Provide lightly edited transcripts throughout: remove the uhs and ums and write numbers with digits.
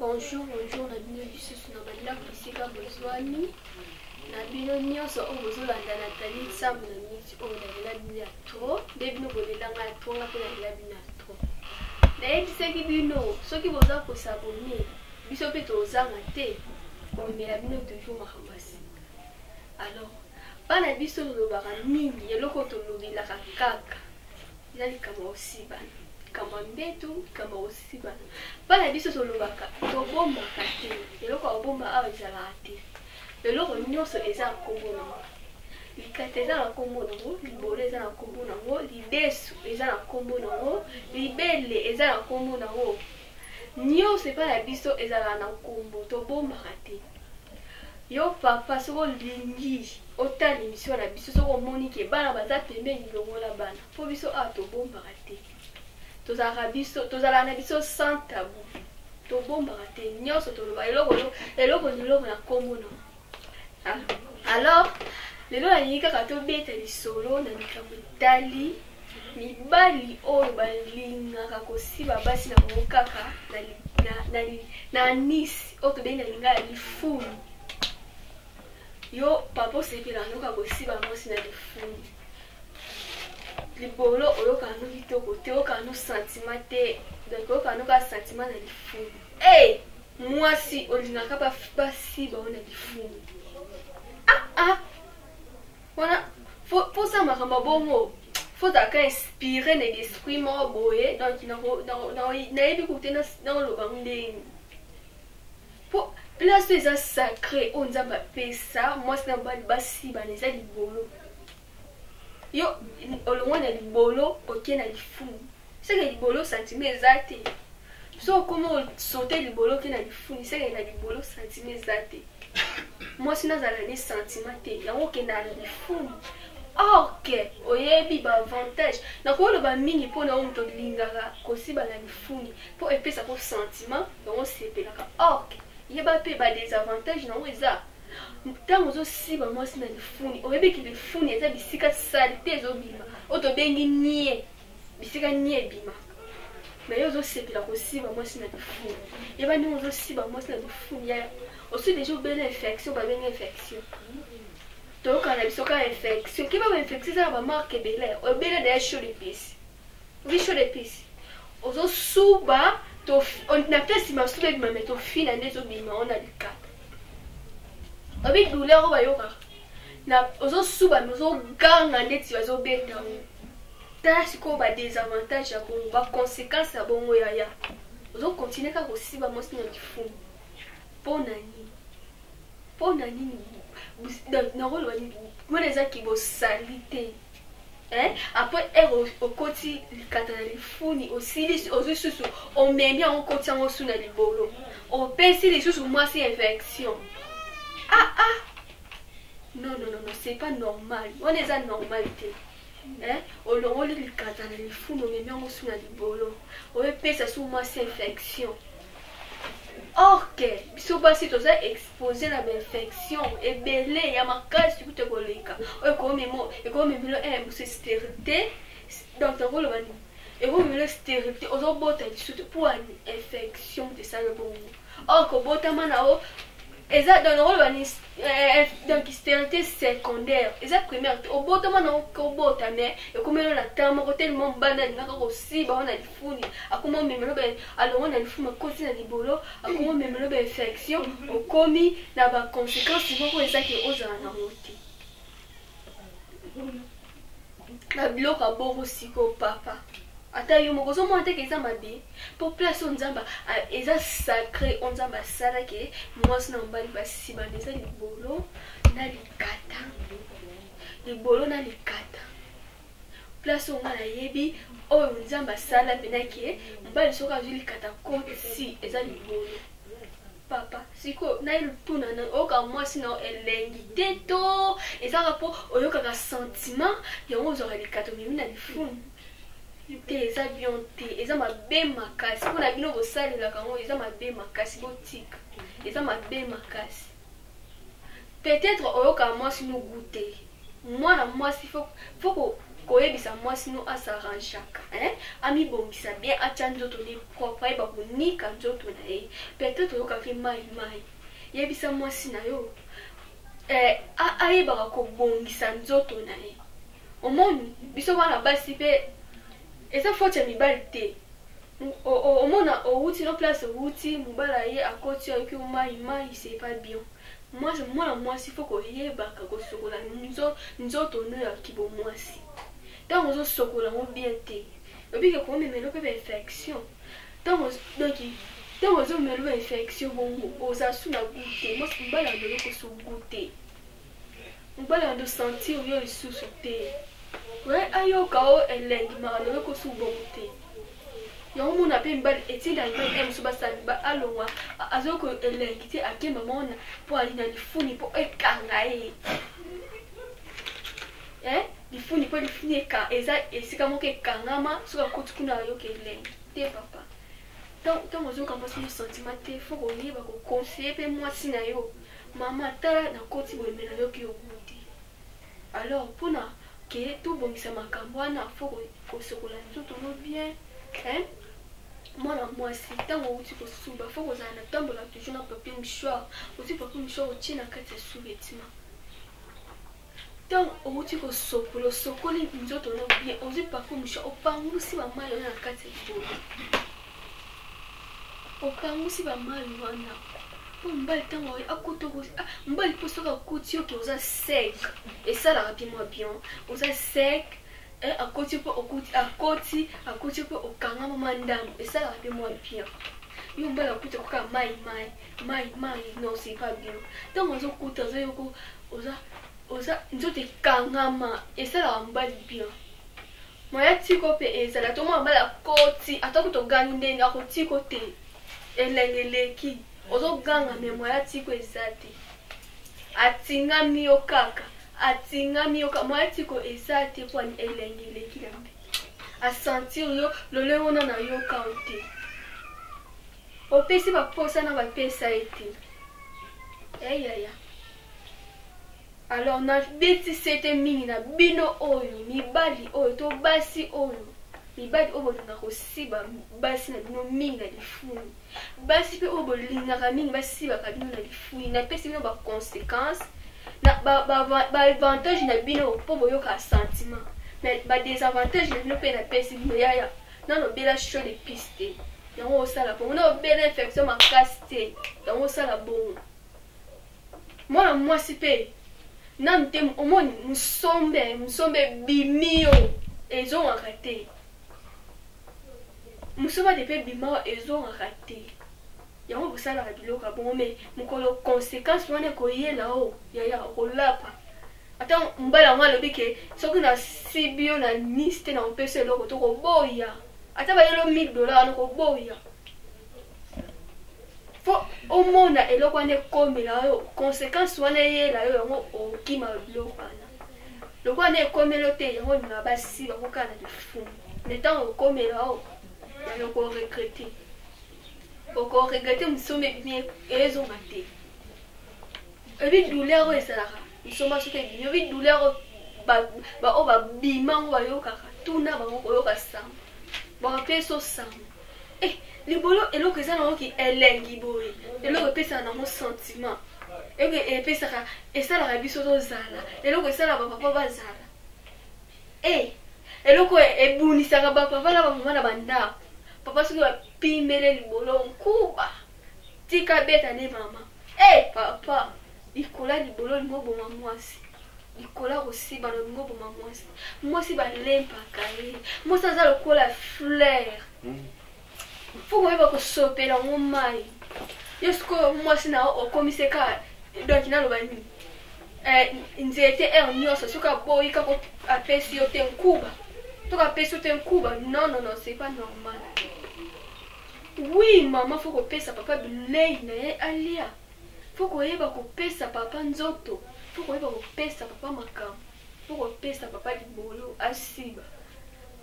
Bonjour, na bino lisusu na bandako esika bozwani na bino nyonso oyo bozolanda Nathalie nsambo na miti oyo nalela bino ya tro nde bino bolelanga ya tro nga mpe nalela bino ya tro nayebisaki bino soki boza kosabone biso mpe tozanga te komemela bino toujours makambo ya nsima. Alors bana biso tolobaka mingi eloko tolobelaka kaka eza likambo osi bana likambo ya mbetu likambo osi bana bana biso tolobaka tobombaka te eloko ya kobomba awa ezalaka te eloko nyonso eza na nkombo nango likata eza na nkombo nango libolo eza na nkombo nango lidesu eza na nkombo nango libele eza na nkombo nango nyonso epai na biso ezalaka na nkombo tobombaka te. Yo papa soko lingi otali mission na biso soko omoni ke bana baza pembeni longola bana po biso a tobombaka te tozalaka na biso sans tabou tobombaka te nyonso toloba eloko na nkombo nango. Alors lelo nalingi kaka tobeta lisolo na likambo etali mibali oyo balingaka kosiba basi na bango kaka na nisi oyo tobengi na linga ya lifuni. Yo papa osepela noka kosiba mwasi na lifuni libolo oyokana no kitoko te oyokana no sentiment te donc oyokana noka sentiment na lifuni mwasi olingaka basiba oyo na lifuni wana fo sa makambo bongo fo zalaka inspiré na l'esprit moko boye donc nayebi kote naoloba ndenge po place eza sacré oyo nzambe apesa mwasi na mobali basibana eza libolo yo olongwa na libolo oke na lifuni seke libolo sentime eza te so okoma osaute libolo oke na lifuni seke na libolo sentime eza te mwasi nazala ne sentiment te yango okenda na lifuni orke oyebi baavantage nakoloba mingi mpona oyo moto olingaka kosiba na lifuni mpo epesako sentiment yango osepelaka orke yeba mpe badesavantage nango eza ntango ozosiba mwasi na lifuni oyebiki lifuni eza bisika salite ezobima oyo tobengi nie bisika nie ebima me yo ozosepela kosiba mwasi na lifuni yeba ndenge ozosiba mwasi na lifuni ya osi deja obele infection babengi infection toyokana na biso kaka infection keba bainfection eza na bamarke ebele obele deya chaud epesi obi chaud epesi ozosuba na pesi masuba ebima me tofina nde ezobima ona likata obi douleur oyo bayokaka ozosuba me ozoganga ndeti bazobeta ngo tala sikoyo badesavantage ya bongo baconséquence ya bongo yaya ozokontinue kaka kosiba mwasi na lifuni mpo na nini nakoloba nini mwana ezaki bosali te apres ere okoti likata na lifuni osili ozwi susu omemi yango okoti yango su na libolo opesi lisusu mwasi infection non c'est pas normal wana eza normal te olongoli likata na lifuni omemi yango su na libolo oyepesa su mwasi infection orke biso basi toza expose na bainfection ebele ya makasi kute koleka oyo ekomemelo mosu stérilité donc nakoloba nini ekomemelo stérilité ozobota lisusu mpo infection tesala bongo orke obotama nao eza donc nakoloba nini donc stérilité secondaire eza primaire te obotama nao kobota me ekomelo na temps moko tellement mbanda alingaka kosiba oyo na lifuni akoma omemelo alongo na lifuni akoti na libolo akoma omemelo bainfection okomi na baconséquence moko ezaki ozala nango te na biloko ya bongo siko papa ata yo moko ozomona teke eza mabe po place oyo nzambe eza sacré oyo nzambe asalaki mwasi na mobali basibana eza libolo na likata place oyo nga nayebi oyo nzambe asala mpenaki mobali soki azwi likata koti eza libolo papa siko nayelutuna oyoka mwasi na elengi te to ezaka mpo oyokaka sentiment yango ozwaka likata omemi na lifuni te eza bien te eza mabe makasi mpona bino bosalelaka yango eza mabe makasi botika eza mabe makasi peut-être oyokaka mwasi nogu te mwana mwasi fo koyebisa mwasi no asarrangeaka ami bongisa bien atia nzoto ne propre ayeba konika nzoto na ye peut-être oyokaki mai yebisa mwasi na yo ayebaka kobongisa nzoto na ye omoni biso bana basi mpe eza faute ya mibali te omona outi no place outi mobala ye akoti oyoki mai c'est pas bien mwana mwasi fo koyebaka kosokola nzoto no ya kibo mwasi ntango ozosokola ngo bien te obike komemela mpe bainfection ntango ozomela bainfection bongo oza su na gute mwasi mobala yando yokoso gute mobala yando sentir yo lisusu te ayoka o elengi makando yokoso bongo te yango mona mpe mibali etinda mpe mosu basali alongwa azoko elengi te akemba mona mpo ali na lifuni mpo ekanga ye lifuni mpo lifuni eza esika moko ekangama soki akoti kuna ayoka elengi te papa ntango ozoyoka mwasi no sentiment te fo koyeba kokonseye mpe mwasi na yo mama tala nakoti boyembe nayoki yoku te alors mpona ke tobongisa makambo wana fo kosokola nzoto no bien mwana mwasi ntango outi kosuba fo kozala na tambola toujours na papier mouchoir oti papier mouchoir otie na kati ya sous-vêtement ntango outi kosokola osokoli nzoto no bien ozwi papier mouchoir opangusi bamai wana na kati ya libolo opangusi bamai wana po mobali ntango akotokosi mobali mpo soki akoti yoki oza sec esalaka mpe mwa bien oza sec akoti po akoti po okanga mama ndambo esalaka mpe mwa bien yo mbala okuta koka mai non c'est pas bien ntango ozokuta ozoyoko oza nzoto ekangama esalaka mobali bien moya tiko mpe ezala tomona mbala akoti atako togangi ndenge akotiko te elengeleki ozoganga me moya tiko eza te atingami yo kaka moya tiko eza te po elengeleki na mpe asentir yo lolenge wana na yo kao te opesi baposa na bapesa ye te eyaya alors nabetisi ete mingi na bino oyo mibali oyo to basi oyo mibali oyo bolinga kosiba basi na bino mingi na lifuni basi mpe oyo bolingaka mingi basibaka bino na lifuni napesi bino baconséquence na baavantage na bino mpo boyoka sentiment mais badesavantage na bino mpe napesi bino yaya nano obela chaud de piste te yango osala bongo na obela infection makasi te yango osala bongo mwana mwasi mpe nanu te omoni musombe bimio ezongaka te musomba te mpe bimao ezongaka te yango bosalaka biloko bongo me mokolo conséquence wana ekoyela o yaya kolapa ata mbala yango alobi ke soki nasibi yo na nisi te na kopesa eloko tokoboya ata bayelo $1000 wana koboya fo omona eloko wana ekomela yo conséquence wana eyela yo yango okima biloko wana loko wana ekomela te yango olinga basi bakoka na lifuni me ntango okomela yo yango okoregrete okoregrete musombe ebimi ezonga te ebi douleur oyo esalaka misomba soki ebimi ebi douleur oyo babima ngo bayokaka tuna bango koyoka sango bakapesa osango libolo eloko eza nangoki elengi boye eloko epesaka nango sentiment eloko epesaka esalaka biso tozala eloko esalaka bapapa bazala eloko ebunisaka bapapa na bamama na bandako papa soki bapimele libolo nkuba tika beta ne mama papa likola libolo lingo boma mwasi likola kosiba na lingo boma mwasi balempaka ye mwasi aza lokola fleur fo koyeba kosopela ngo mai yo sikoyo mwasi na okomiseka donc naloba nini nzete ere nyonso soki aboyi kako apesi yo te nkuba toka apesi yo te nkuba non c'est pas normal. Oui mama faut kopesa papa bilei na ye alia faut koyeba kopesa papa nzoto faut koyeba kopesa papa makambo faut kopesa papa libolo asiba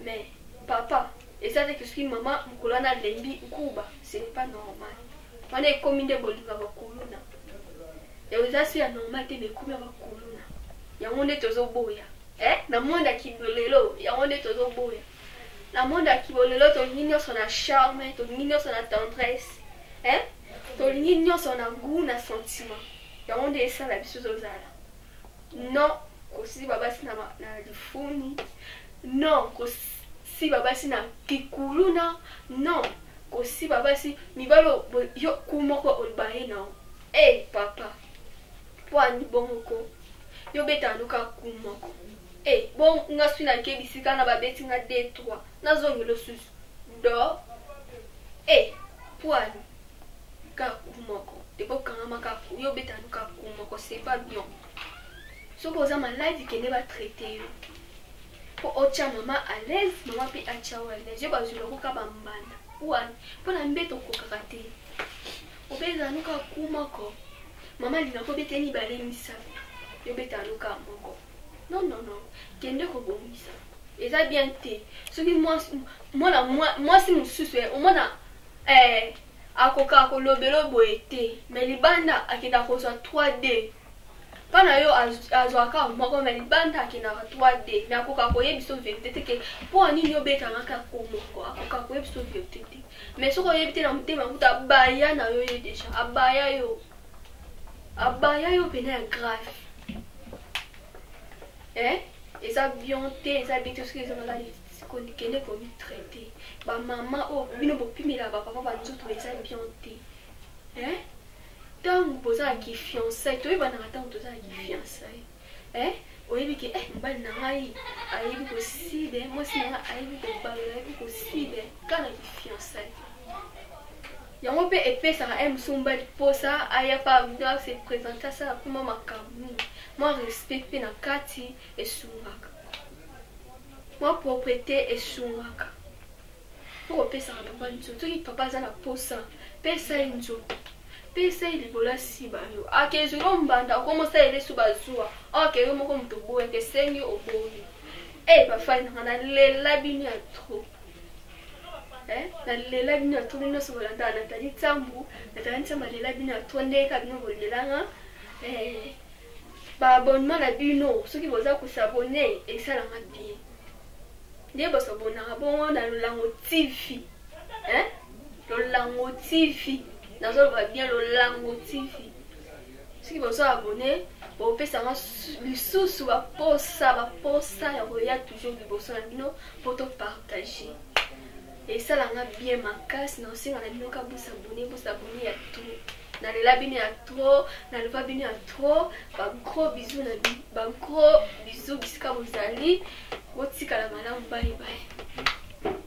mais papa eza te soki mama mokolo na lembi nkuba ce n'est pas normal wana ekomi nde bolinga bakuluna yango eza si ya normal te mais ekomi ya bakuluna yango nde tozoboya na monde ya kibolelo yango nde tozoboya na monde ya kibolelo tolingi nyonso na charme tolingi nyonso na tendresse tolingi nyonso na goût na sentiment yango nde esala biso tozala non kosiba basi na lifuni non kosiba basi na kikuluna non kosiba basi mibalo yo kumoko olbaye na papa po ani bongoko yo beta nuka kumoko bon nga sui na kebisika na babeti nga D3 nazongelo susu do po ani ka kumoko debo kangama ka yo beta nuka kumoko c'est pas bien soko oza maladi kende batraite yo po otya mama à l'aise mama mpe atya yo à l'aise yo bazwila koka bambanda wani mpona mbeto okokaka te obeza nuka kumoko mama linako bete mibale misato yo beta nuka moko non kende kobongisa eza bien te soki mwasi mosusu omona akoka kolobelo boye te me libanda akenda kozwa 3D pana yo azwaka moko me libanda akendaka 3D me akoka koyebiso verité te ke mpo anini obetanga kako moko akoka koyebiso verité te me soki oyebi te na motema kuta abaya na yo ye deja abaya yo pena ya grave eza bien te eza bien te soki eza maladi kende komi traité bamama oyo bino bopimela bapapa banzoto eza bien te ntango bozalaki fiançai toyebanaka ntango tozalaki fiançai oyebi ke mobali na ngai ayebi kosibe mwasi na ngai ayebi kobalola ayebi kosibe kanaki fiançai yango mpe epesaka mosu mobali mposa aya pa se présente asala kuma makambo mwa respect mpe na kati esungaka mwa propriété esungaka mpo kopesaka papa nzoto soki papa aza na posa pesa ye nzoto pesa ye libolo asiba yo akezwi yo mbanda okomosa elesu bazwa akeyo moko moto boye kesengi oboyi bafai nanga nalela bino ya trop nalela bino ya trop bino nyonso bolandaka natali ntambu alela bino ya trop ndeka bino bolelanga baabonnement na bino soki boza kosabone esalanga bien nde bosabonaka bongo na Lolango TV Lolango TV nazoloba bien Lolango TV soki boza abone bopesanga lisusu baposa ya koya toujours liboso na bino mpo topartage esalanga bien makasi na osenga na bino ka bosabone ya tout nalela bino ya trop naloba bino ya trop bagros bisous bisika bozali botikala malamu bye